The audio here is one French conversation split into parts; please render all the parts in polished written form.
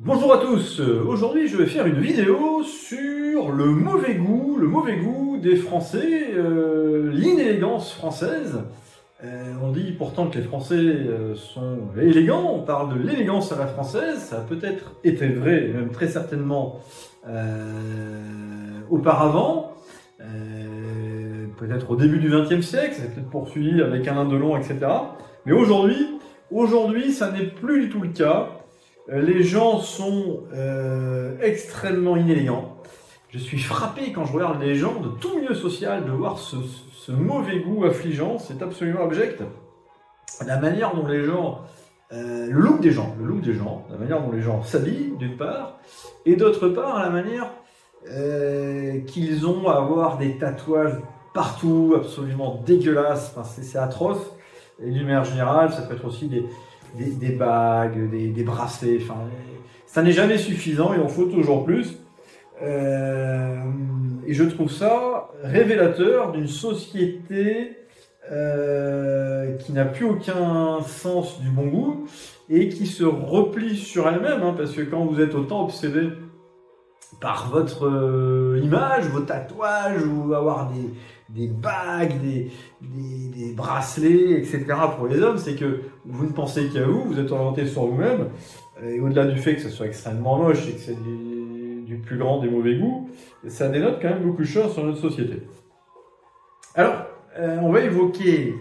Bonjour à tous, aujourd'hui je vais faire une vidéo sur le mauvais goût des Français, l'inélégance française. On dit pourtant que les Français sont élégants, on parle de l'élégance à la française, ça a peut-être été vrai, même très certainement auparavant, peut-être au début du XXe siècle, ça s'est peut-être poursuivi avec Alain Delon, etc. Mais aujourd'hui ça n'est plus du tout le cas. Les gens sont extrêmement inélégants. Je suis frappé quand je regarde les gens de tout milieu social de voir ce mauvais goût affligeant, c'est absolument abject. La manière dont les gens, le look des gens, la manière dont les gens s'habillent d'une part, et d'autre part la manière qu'ils ont à avoir des tatouages partout, absolument dégueulasses, enfin, c'est atroce. Et d'une manière générale, ça peut être aussi des bagues, des bracelets, enfin, ça n'est jamais suffisant, il en faut toujours plus. Et je trouve ça révélateur d'une société qui n'a plus aucun sens du bon goût et qui se replie sur elle-même, hein, parce que quand vous êtes autant obsédé par votre image, vos tatouages, ou avoir des bagues, des bracelets, etc. pour les hommes, c'est que vous ne pensez qu'à vous, vous êtes orienté sur vous-même, et au-delà du fait que ce soit extrêmement moche et que c'est du plus grand des mauvais goûts, ça dénote quand même beaucoup de choses sur notre société. Alors, on va évoquer,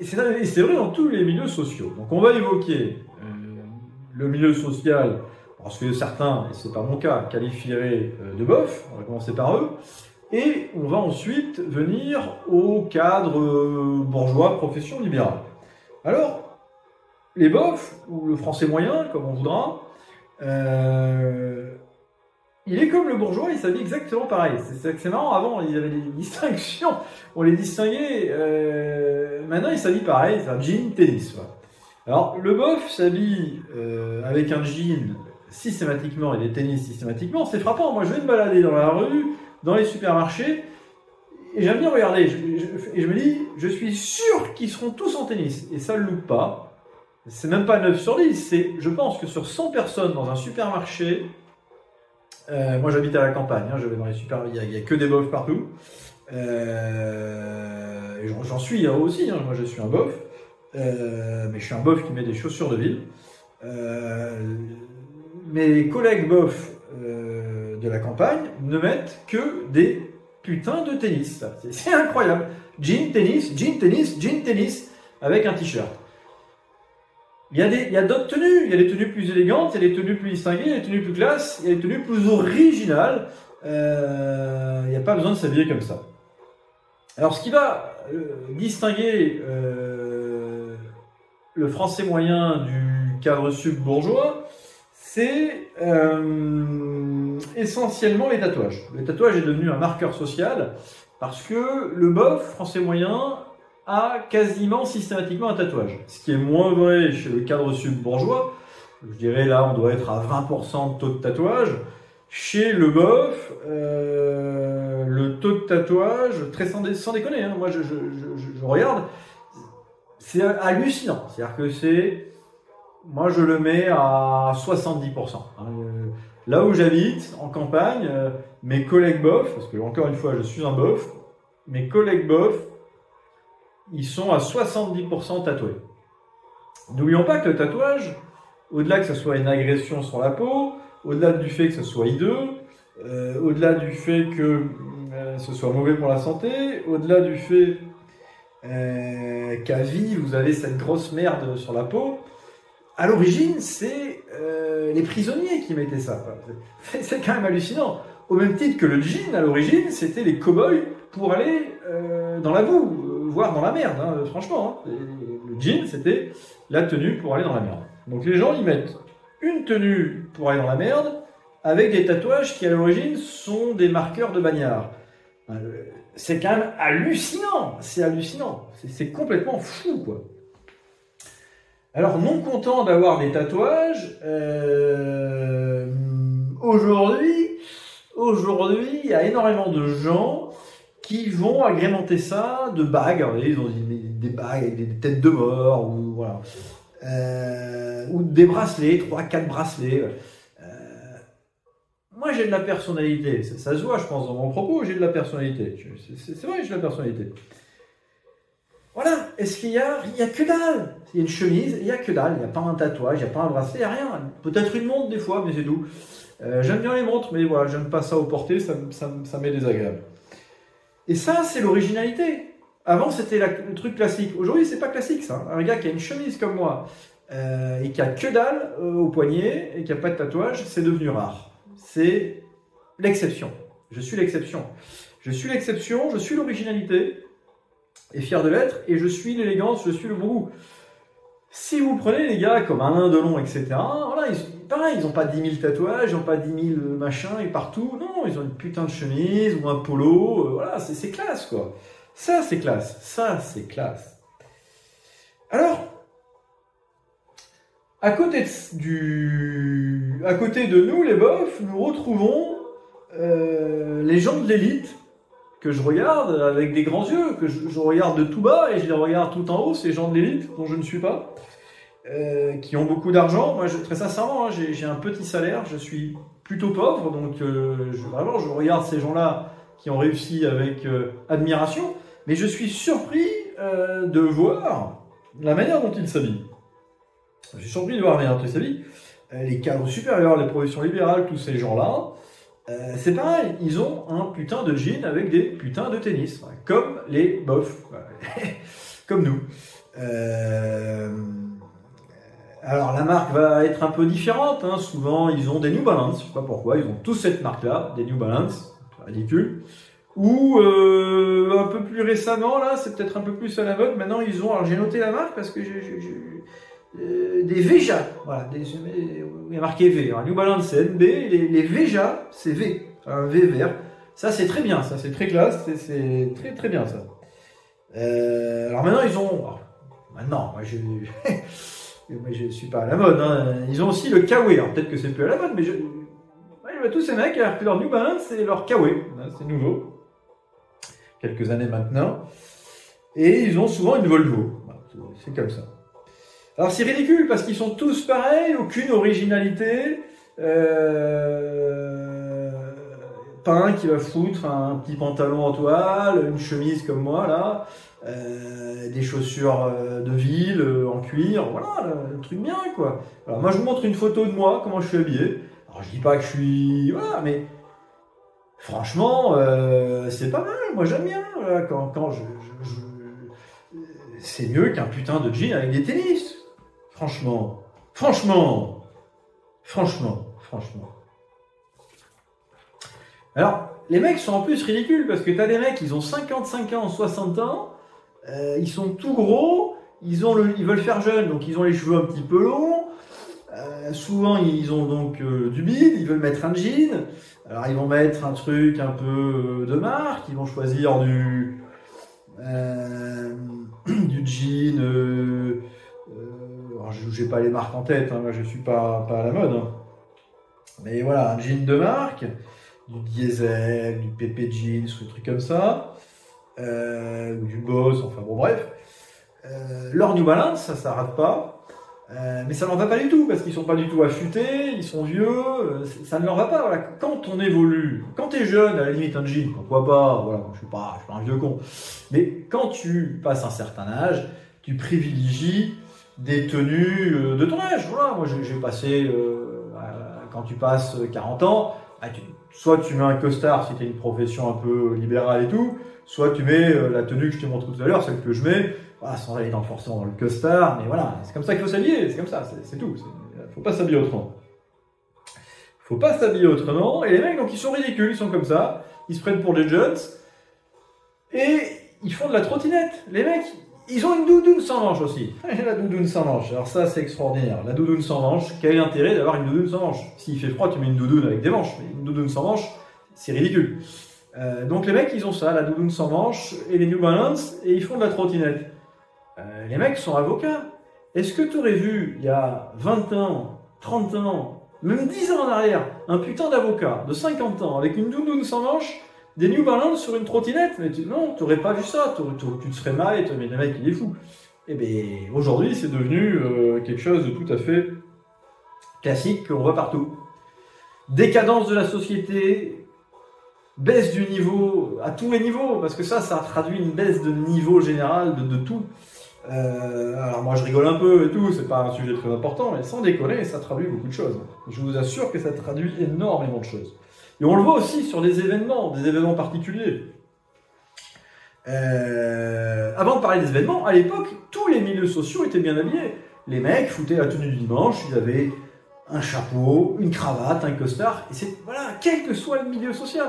c'est vrai dans tous les milieux sociaux, donc on va évoquer le milieu social, parce que certains, et c'est pas mon cas, qualifieraient de bof, on va commencer par eux, et on va ensuite venir au cadre bourgeois, profession libérale. Alors, les bofs, ou le français moyen, comme on voudra, il est comme le bourgeois, il s'habille exactement pareil. C'est marrant, avant il y avait des distinctions, on les distinguait, maintenant il s'habille pareil, c'est un jean tennis. Voilà. Alors, le bof s'habille avec un jean systématiquement et des tennis systématiquement, c'est frappant. Moi je vais me balader dans la rue, dans les supermarchés, et j'aime bien regarder, et je me dis, je suis sûr qu'ils seront tous en tennis, et ça ne loupe pas, c'est même pas 9 sur 10, je pense que sur 100 personnes dans un supermarché, moi j'habite à la campagne, hein, je vais dans les supermarchés, il n'y a que des bofs partout, et j'en suis aussi, hein, moi je suis un bof, mais je suis un bof qui met des chaussures de ville. Mes collègues bofs de la campagne ne mettent que des putains de tennis. C'est incroyable. Jean, tennis, avec un t-shirt. Il y a d'autres tenues. Il y a des tenues plus élégantes, il y a des tenues plus distinguées, il y a des tenues plus classes, il y a des tenues plus originales. Il n'y a pas besoin de s'habiller comme ça. Alors, ce qui va distinguer le français moyen du cadre sub bourgeois, c'est essentiellement les tatouages. Le tatouage est devenu un marqueur social parce que le bof français moyen a quasiment systématiquement un tatouage. Ce qui est moins vrai chez le cadre sub bourgeois. Je dirais là on doit être à 20% de taux de tatouage. Chez le bof, le taux de tatouage, très sans déconner, hein, moi je regarde, c'est hallucinant. C'est-à-dire que moi je le mets à 70%. Là où j'habite, en campagne, mes collègues bof, parce que encore une fois je suis un bof, mes collègues bof, ils sont à 70% tatoués. N'oublions pas que le tatouage, au-delà que ce soit une agression sur la peau, au-delà du fait que ce soit hideux, au-delà du fait que ce soit mauvais pour la santé, au-delà du fait qu'à vie vous avez cette grosse merde sur la peau, à l'origine c'est les prisonniers qui mettaient ça. C'est quand même hallucinant. Au même titre que le jean, à l'origine, c'était les cow-boys pour aller dans la boue, voire dans la merde, hein, franchement. Hein. Le jean, c'était la tenue pour aller dans la merde. Donc les gens, ils mettent une tenue pour aller dans la merde, avec des tatouages qui, à l'origine, sont des marqueurs de bagnard. C'est quand même hallucinant. C'est hallucinant. C'est complètement fou, quoi. Alors, non content d'avoir des tatouages, aujourd'hui, il y a énormément de gens qui vont agrémenter ça de bagues. Ils ont des bagues avec des têtes de mort, ou voilà. Ou des bracelets, 3-4 bracelets. Moi, j'ai de la personnalité. Ça se voit, je pense, dans mon propos, j'ai de la personnalité. C'est vrai, j'ai de la personnalité. Voilà. Est-ce qu'il y a que dalle. Il y a une chemise, il y a que dalle. Il n'y a pas un tatouage, il n'y a pas un bracelet, il n'y a rien. Peut-être une montre des fois, mais c'est tout. J'aime bien les montres, mais voilà, j'aime pas ça au porter, ça m'est désagréable. Et ça, c'est l'originalité. Avant, c'était le truc classique. Aujourd'hui, c'est pas classique, ça. Un gars qui a une chemise comme moi, et qui a que dalle au poignet, et qui a pas de tatouage, c'est devenu rare. C'est l'exception. Je suis l'exception. Je suis l'exception, je suis l'originalité, et fier de l'être, et je suis l'élégance, je suis le bon goût. Si vous prenez les gars comme Alain Delon, etc., voilà, pareil, ils n'ont pas 10 000 tatouages, ils n'ont pas 10 000 machins et partout. Non, ils ont une putain de chemise ou un polo. Voilà, c'est classe, quoi. Ça, c'est classe. Ça, c'est classe. Alors, à côté de nous, les bofs, nous retrouvons les gens de l'élite que je regarde avec des grands yeux, que je regarde de tout bas et je les regarde tout en haut, ces gens de l'élite dont je ne suis pas, qui ont beaucoup d'argent. Moi, très sincèrement, hein, j'ai un petit salaire, je suis plutôt pauvre, donc vraiment, je regarde ces gens-là qui ont réussi avec admiration, mais je suis surpris de voir la manière dont ils s'habillent. Je suis surpris de voir la manière dont ils s'habillent. Les cadres supérieurs, les professions libérales, tous ces gens-là, c'est pareil, ils ont un putain de jean avec des putains de tennis, comme les bofs, comme nous. Alors la marque va être un peu différente, hein. Souvent ils ont des New Balance, je sais pas pourquoi, ils ont tous cette marque-là, des New Balance, ridicule. Ou un peu plus récemment, là, c'est peut-être un peu plus à la mode, maintenant ils ont, alors j'ai noté la marque parce que des Veja, voilà, il y a marqué V. Alors, New Balance c'est NB, les Veja c'est V, un V vert. Ça c'est très bien, ça c'est très classe, c'est très très bien ça. Alors maintenant ils ont, maintenant, moi je suis pas à la mode, hein. Ils ont aussi le Kawaii, alors peut-être que c'est plus à la mode, mais je vois tous ces mecs, alors que leur New Balance c'est leur Kawaii, c'est nouveau, quelques années maintenant, et ils ont souvent une Volvo, c'est comme ça. Alors c'est ridicule parce qu'ils sont tous pareils, aucune originalité, pas un qui va foutre un petit pantalon en toile, une chemise comme moi là, des chaussures de ville en cuir, voilà, le truc bien quoi. Alors moi je vous montre une photo de moi, comment je suis habillé. Alors je dis pas que je suis, voilà, mais franchement c'est pas mal, moi j'aime bien, voilà, quand c'est mieux qu'un putain de jean avec des tennis. Franchement. Alors, les mecs sont en plus ridicules parce que t'as des mecs, ils ont 55 ans, 60 ans, ils sont tout gros, ils veulent faire jeune, donc ils ont les cheveux un petit peu longs, souvent ils ont donc du bide, ils veulent mettre un jean, alors ils vont mettre un truc un peu de marque, ils vont choisir du jean... alors je n'ai pas les marques en tête, hein, moi je suis pas à la mode, hein. Mais voilà, un jean de marque, du Diesel, du PP Jeans, des trucs comme ça, ou du Boss, enfin bon bref. Leur New Balance, ça s'arrête pas, mais ça ne leur va pas du tout, parce qu'ils sont pas du tout affûtés, ils sont vieux, ça ne leur va pas. Voilà. Quand on évolue, quand tu es jeune, à la limite un jean, pourquoi pas, voilà, je suis pas un vieux con, mais quand tu passes un certain âge, tu privilégies des tenues de ton âge. Voilà, moi j'ai passé, quand tu passes 40 ans, soit tu mets un costard si tu as une profession un peu libérale et tout, soit tu mets la tenue que je te montre tout à l'heure, celle que je mets, voilà, sans aller forcément dans le costard, mais voilà, c'est comme ça qu'il faut s'habiller, c'est comme ça, c'est tout. Faut pas s'habiller autrement. Et les mecs, donc ils sont ridicules, ils sont comme ça, ils se prennent pour des jeunes, et ils font de la trottinette. Les mecs, ils ont une doudoune sans manche aussi. La doudoune sans manche. Alors ça, c'est extraordinaire. La doudoune sans manche, quel est l'intérêt d'avoir une doudoune sans manche? S'il fait froid, tu mets une doudoune avec des manches. Mais une doudoune sans manche, c'est ridicule. Donc les mecs, ils ont ça, la doudoune sans manche et les New Balance, et ils font de la trottinette. Les mecs sont avocats. Est-ce que tu aurais vu, il y a 20 ans, 30 ans, même 10 ans en arrière, un putain d'avocat de 50 ans avec une doudoune sans manche, des New Balance sur une trottinette? Mais non, tu n'aurais pas vu ça, tu te serais mal, mais le mec il est fou. Et bien aujourd'hui c'est devenu quelque chose de tout à fait classique qu'on voit partout. Décadence de la société, baisse du niveau à tous les niveaux, parce que ça traduit une baisse de niveau général de tout. Alors moi je rigole un peu et tout, c'est pas un sujet très important, mais sans déconner, ça traduit beaucoup de choses. Je vous assure que ça traduit énormément de choses. Et on le voit aussi sur des événements particuliers. Avant de parler des événements, à l'époque, tous les milieux sociaux étaient bien habillés. Les mecs foutaient la tenue du dimanche, ils avaient un chapeau, une cravate, un costard, et c'est voilà, quel que soit le milieu social.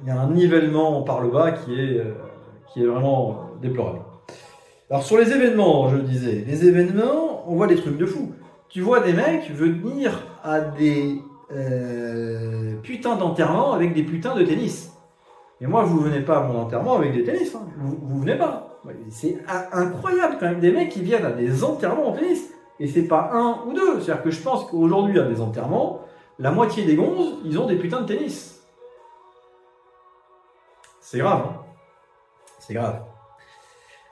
Il y a un nivellement par le bas qui est vraiment déplorable. Alors sur les événements, je disais, les événements, on voit des trucs de fou. Tu vois des mecs venir à des putains d'enterrements avec des putains de tennis. Et moi, vous venez pas à mon enterrement avec des tennis, hein. Vous venez pas. C'est incroyable quand même, des mecs qui viennent à des enterrements en tennis. Et c'est pas un ou deux. C'est-à-dire que je pense qu'aujourd'hui, à des enterrements, la moitié des gonzes, ils ont des putains de tennis. C'est grave, hein. C'est grave.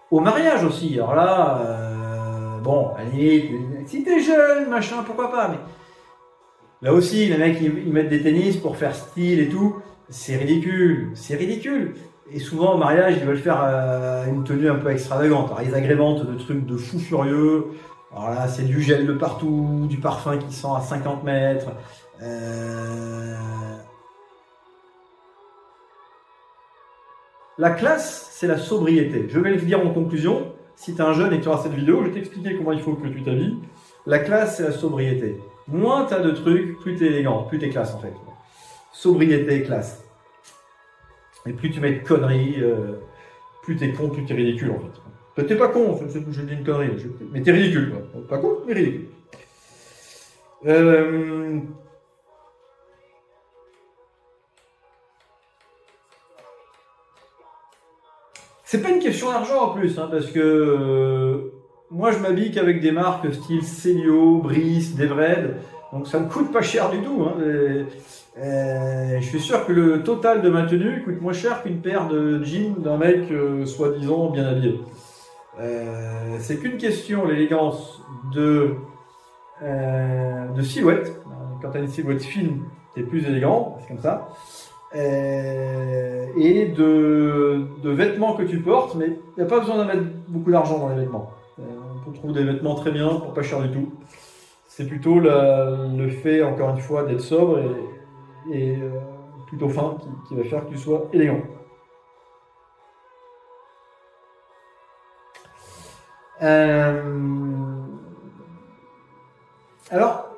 Au mariage aussi, alors là, bon, allez, si t'es jeune, machin, pourquoi pas, mais là aussi, les mecs, ils mettent des tennis pour faire style et tout, c'est ridicule, c'est ridicule. Et souvent, au mariage, ils veulent faire une tenue un peu extravagante, alors ils agrémentent de trucs de fous furieux, alors là, c'est du gel de partout, du parfum qui sent à 50 mètres, La classe, c'est la sobriété. Je vais le dire en conclusion. Si tu es un jeune et que tu auras cette vidéo, je vais t'expliquer comment il faut que tu t'habilles. La classe, c'est la sobriété. Moins tu as de trucs, plus tu es élégant, plus tu es classe en fait. Sobriété, classe. Et plus tu mets de conneries, plus tu es con, plus tu es ridicule en fait. Toi, t'es pas con, en fait, je dis une connerie, mais tu es ridicule. Quoi. Pas con, mais ridicule. C'est pas une question d'argent en plus, hein, parce que moi je m'habille qu'avec des marques style Célio, Brice, Devred, donc ça me coûte pas cher du tout. Hein, je suis sûr que le total de ma tenue coûte moins cher qu'une paire de jeans d'un mec soi-disant bien habillé. C'est qu'une question, l'élégance de silhouette. Quand tu as une silhouette fine, tu es plus élégant, c'est comme ça. Et de vêtements que tu portes, mais il n'y a pas besoin de mettre beaucoup d'argent dans les vêtements. On peut trouver des vêtements très bien, pour pas cher du tout. C'est plutôt le fait, encore une fois, d'être sobre et plutôt fin qui va faire que tu sois élégant. Alors,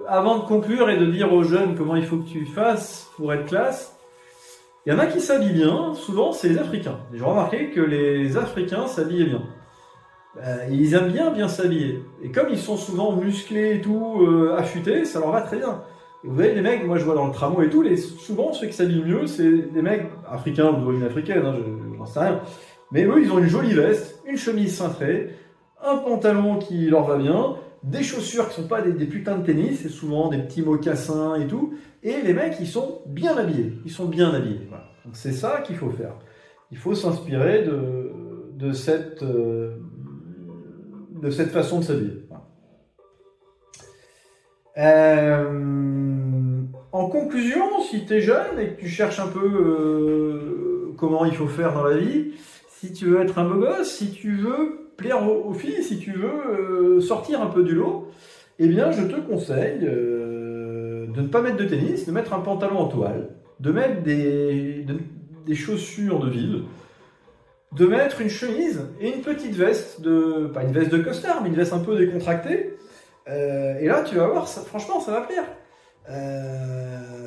avant de conclure et de dire aux jeunes comment il faut que tu fasses pour être classe, il y en a qui s'habillent bien, souvent c'est les Africains. J'ai remarqué que les Africains s'habillaient bien. Ils aiment bien s'habiller. Et comme ils sont souvent musclés et tout, affûtés, ça leur va très bien. Et vous voyez les mecs, moi je vois dans le tramway et tout, souvent ceux qui s'habillent mieux, c'est des mecs africains ou d'origine africaine, hein, j'en sais rien. Mais eux, ils ont une jolie veste, une chemise cintrée, un pantalon qui leur va bien, des chaussures qui ne sont pas des putains de tennis, c'est souvent des petits mocassins et tout. Et les mecs, ils sont bien habillés. Ils sont bien habillés. Voilà. Donc c'est ça qu'il faut faire. Il faut s'inspirer de cette façon de s'habiller. Voilà. En conclusion, si tu es jeune et que tu cherches un peu comment il faut faire dans la vie, si tu veux être un beau gosse, si tu veux plaire aux filles, si tu veux sortir un peu du lot, eh bien je te conseille de ne pas mettre de tennis, de mettre un pantalon en toile, de mettre des chaussures de ville, de mettre une chemise et une petite veste, pas une veste de costard, mais une veste un peu décontractée. Et là, tu vas voir, franchement, ça va plaire.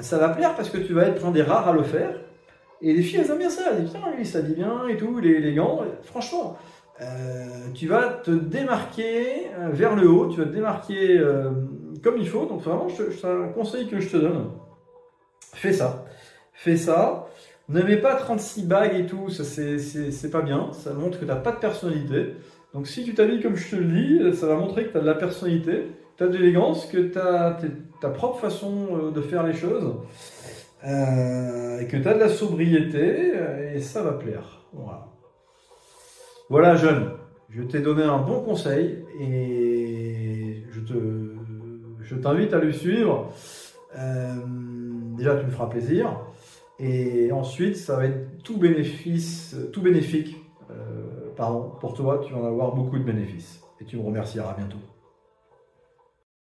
Ça va plaire parce que tu vas être un des rares à le faire. Et les filles, elles aiment bien ça. Elles disent, putain, lui, il s'habille bien et tout, il est élégant. Franchement, tu vas te démarquer vers le haut, tu vas te démarquer comme il faut. Donc vraiment, c'est un conseil que je te donne. Fais ça. Fais ça. Ne mets pas 36 bagues et tout, ça c'est pas bien. Ça montre que tu n'as pas de personnalité. Donc si tu t'habilles comme je te le dis, ça va montrer que tu as de la personnalité, tu as de l'élégance, que tu as ta propre façon de faire les choses. Et que tu as de la sobriété, et ça va plaire. Voilà, jeune. Je t'ai donné un bon conseil et je t'invite à le suivre. Déjà, tu me feras plaisir. Et ensuite, ça va être tout bénéfique pour toi. Tu vas en avoir beaucoup de bénéfices. Et tu me remercieras bientôt.